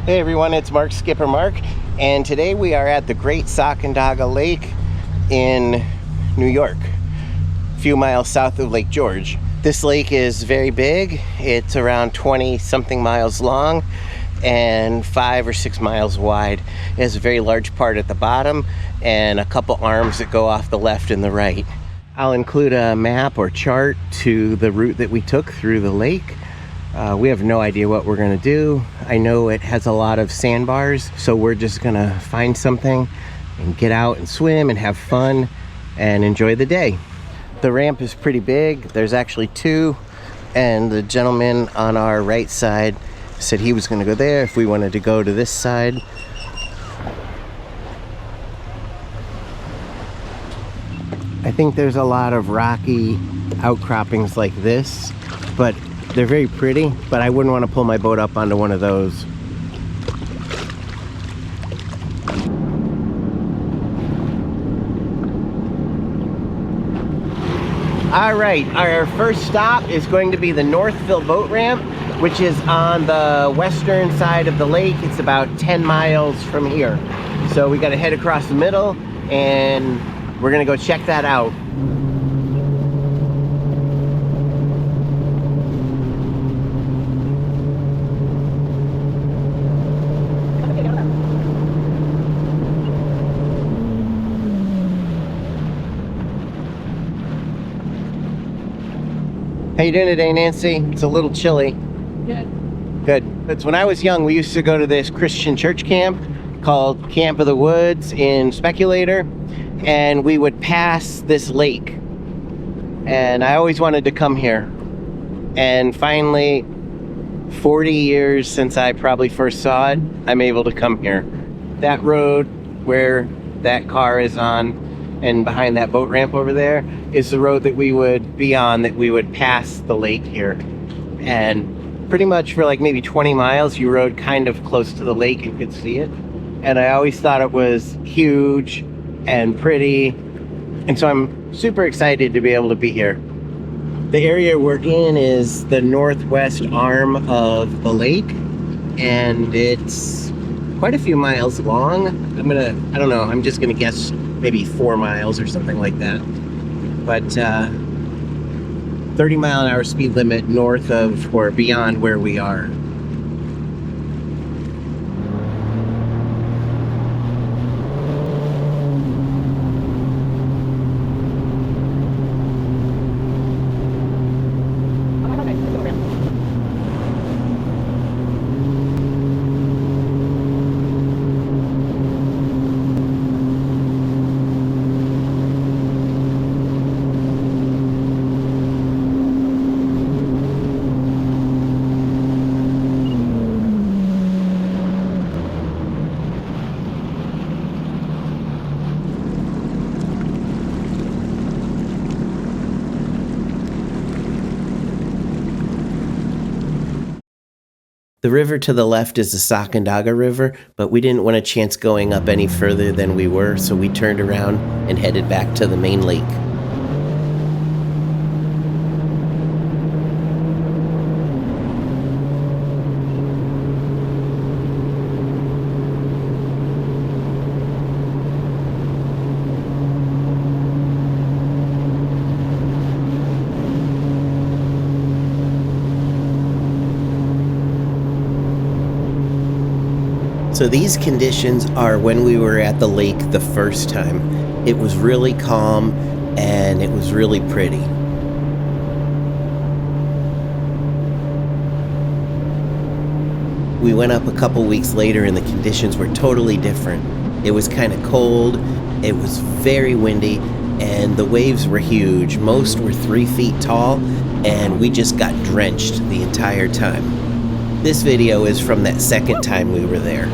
Hey everyone, it's Skipper Mark, and today we are at the Great Sacandaga Lake in New York, a few miles south of Lake George. This lake is very big. It's around 20 something miles long and 5 or 6 miles wide. It has a very large part at the bottom and a couple arms that go off the left and the right. I'll include a map or chart to the route that we took through the lake. We have no idea what we're gonna do. I know it has a lot of sandbars, so we're just gonna find something and get out and swim and have fun and enjoy the day. The ramp is pretty big. There's actually 2, and the gentleman on our right side said he was gonna go there if we wanted to go to this side. I think there's a lot of rocky outcroppings like this, but they're very pretty, but I wouldn't want to pull my boat up onto one of those. All right, our first stop is going to be the Northville boat ramp, which is on the western side of the lake. It's about 10 miles from here. So we got to head across the middle, and we're gonna go check that out. How you doing today, Nancy? It's a little chilly. Good. Good. That's when I was young, we used to go to this Christian church camp called Camp of the Woods in Speculator, and we would pass this lake. And I always wanted to come here. And finally, 40 years since I probably first saw it, I'm able to come here. That road where that car is on and behind that boat ramp over there is the road that we would be on, that we would pass the lake here. And pretty much for like maybe 20 miles, you rode kind of close to the lake and could see it. And I always thought it was huge and pretty. And so I'm super excited to be able to be here. The area we're in is the northwest arm of the lake, and it's quite a few miles long. I'm just gonna guess maybe 4 miles or something like that. But 30-mile-an-hour speed limit north of or beyond where we are. The river to the left is the Sacandaga River, but we didn't want a chance going up any further than we were, so we turned around and headed back to the main lake. So these conditions are when we were at the lake the first time. It was really calm and it was really pretty. We went up a couple weeks later and the conditions were totally different. It was kind of cold, it was very windy, and the waves were huge. Most were 3 feet tall, and we just got drenched the entire time. This video is from that second time we were there.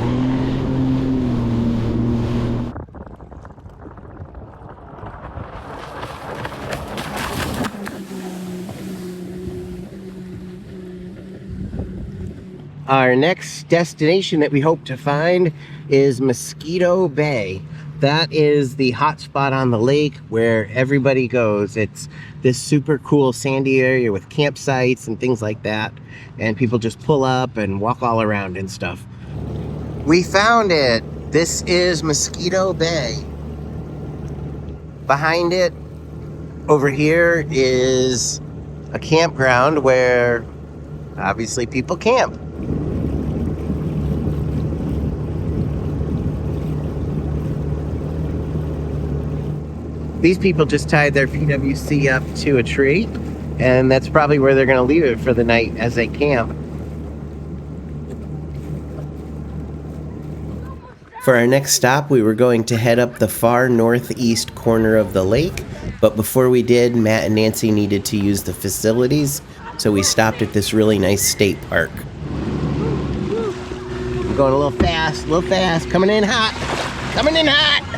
Our next destination that we hope to find is Mosquito Bay. That is the hot spot on the lake where everybody goes. It's this super cool sandy area with campsites and things like that. And people just pull up and walk all around and stuff. We found it. This is Mosquito Bay. Behind it, over here, is a campground where obviously people camp. These people just tied their PWC up to a tree, and that's probably where they're going to leave it for the night as they camp. For our next stop, we were going to head up the far northeast corner of the lake, but before we did, Matt and Nancy needed to use the facilities, so we stopped at this really nice state park. We're going a little fast, coming in hot, coming in hot!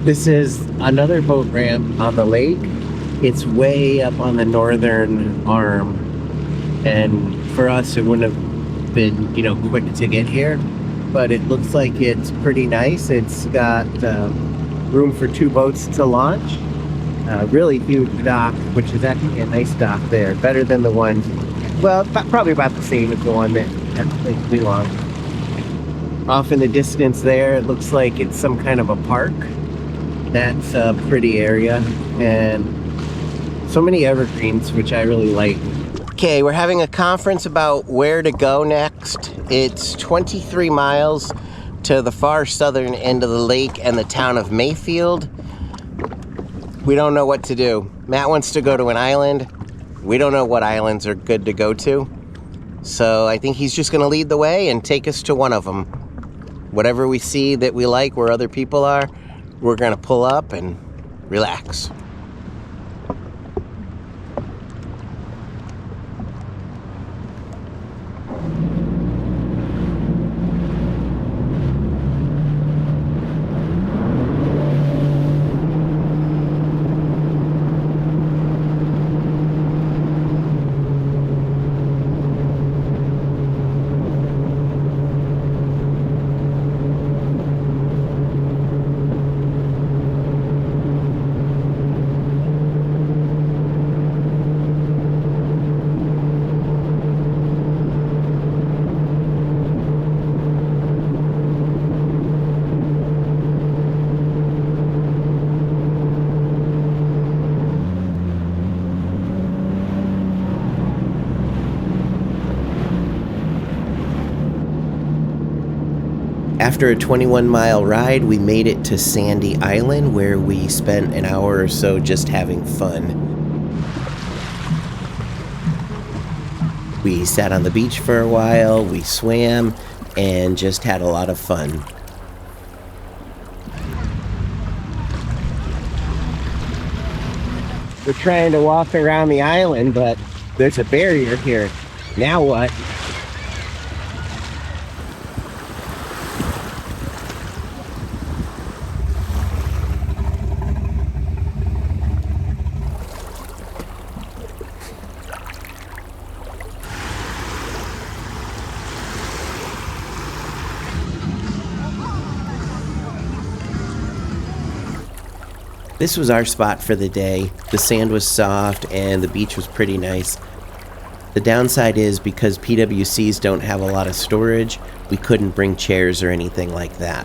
This is another boat ramp on the lake. It's way up on the northern arm. And for us, it wouldn't have been, quick to get here. But it looks like it's pretty nice. It's got room for 2 boats to launch. Really huge dock, which is actually a nice dock there. Better than the one, well, probably about the same as the one that we launched. Off in the distance there, it looks like it's some kind of a park. That's a pretty area, and so many evergreens, which I really like. Okay, we're having a conference about where to go next. It's 23 miles to the far southern end of the lake and the town of Mayfield. We don't know what to do. Matt wants to go to an island. We don't know what islands are good to go to. So I think he's just gonna lead the way and take us to one of them. Whatever we see that we like where other people are, we're gonna pull up and relax. After a 21-mile ride, we made it to Sandy Island, where we spent an hour or so just having fun. We sat on the beach for a while, we swam, and just had a lot of fun. We're trying to walk around the island, but there's a barrier here. Now what? This was our spot for the day. The sand was soft and the beach was pretty nice. The downside is because PWCs don't have a lot of storage, we couldn't bring chairs or anything like that.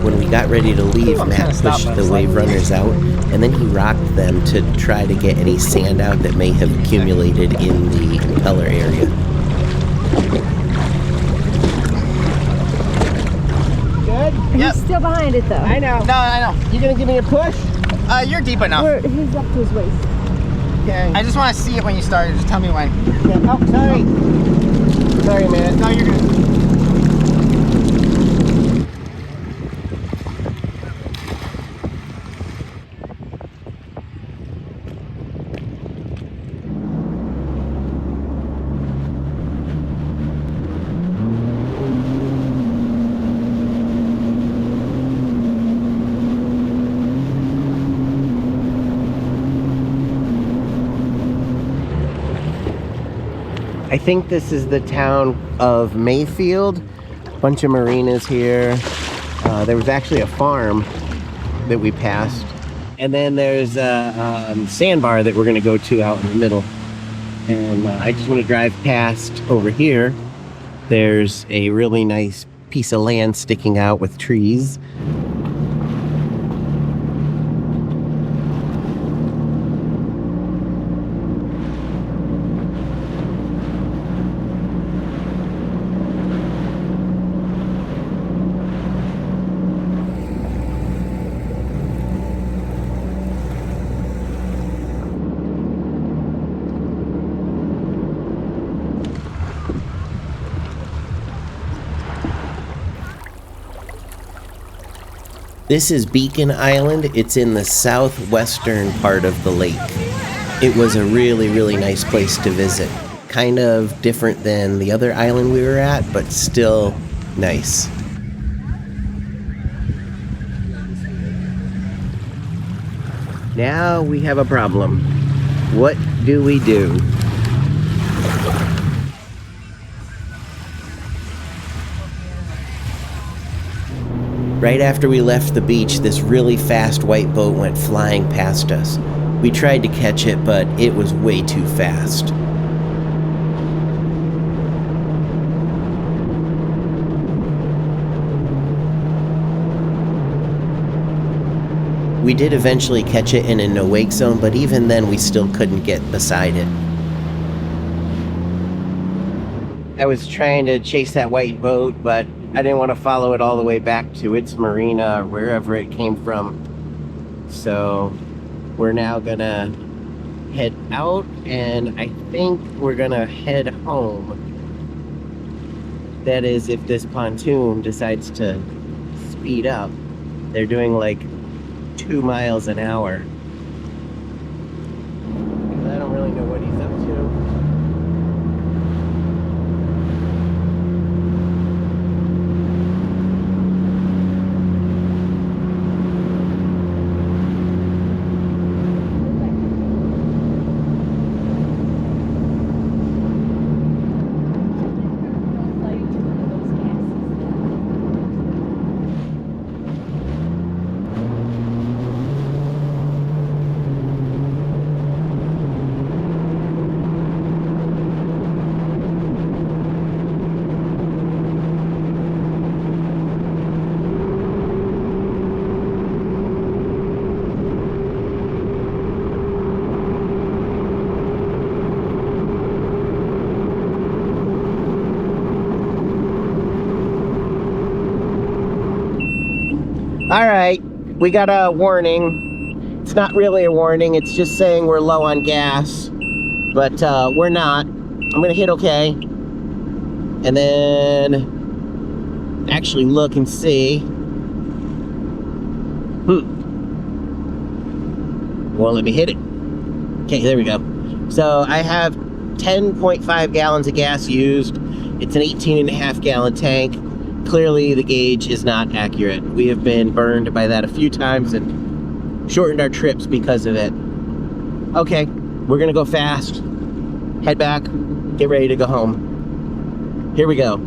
When we got ready to leave, Matt pushed the WaveRunners out, and then he rocked them to try to get any sand out that may have accumulated in the impeller area. He's still behind it though. I know. No, I know. You gonna give me a push? You're deep enough. He's up to his waist. Okay. I just want to see it when you start. Just tell me when. Yeah. Oh, sorry. Sorry, man. No, you're good. I think this is the town of Mayfield. Bunch of marinas here. There was actually a farm that we passed. And then there's a sandbar that we're gonna go to out in the middle. And I just wanna drive past over here. There's a really nice piece of land sticking out with trees. This is Beacon Island. It's in the southwestern part of the lake. It was a really, really nice place to visit. Kind of different than the other island we were at, but still nice. Now we have a problem. What do we do? Right after we left the beach, this really fast white boat went flying past us. We tried to catch it, but it was way too fast. We did eventually catch it in a no-wake zone, but even then we still couldn't get beside it. I was trying to chase that white boat, but I didn't want to follow it all the way back to its marina or wherever it came from. So we're now gonna head out, and I think we're gonna head home. That is, if this pontoon decides to speed up. They're doing like 2 miles an hour. I don't really know what he's up to. All right, we got a warning. It's not really a warning, it's just saying we're low on gas, but we're not. I'm gonna hit okay, and then actually look and see. Won't let me hit it. Okay, there we go. So I have 10.5 gallons of gas used. It's an 18.5 gallon tank. Clearly the gauge is not accurate. We have been burned by that a few times and shortened our trips because of it. Okay, we're gonna go fast, head back, get ready to go home. Here we go.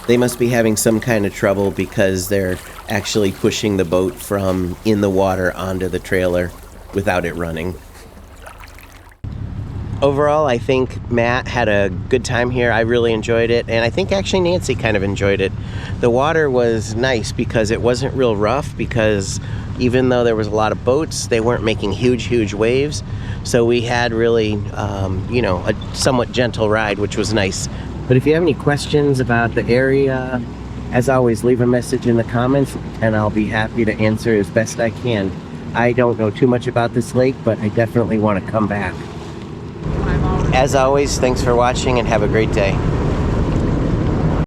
They must be having some kind of trouble because they're actually pushing the boat from in the water onto the trailer without it running. Overall, I think Matt had a good time here. I really enjoyed it, and I think actually Nancy kind of enjoyed it. The water was nice because it wasn't real rough, because even though there was a lot of boats, they weren't making huge waves. So we had really, a somewhat gentle ride, which was nice. But if you have any questions about the area, as always, leave a message in the comments, and I'll be happy to answer as best I can. I don't know too much about this lake, but I definitely want to come back. As always, thanks for watching and have a great day.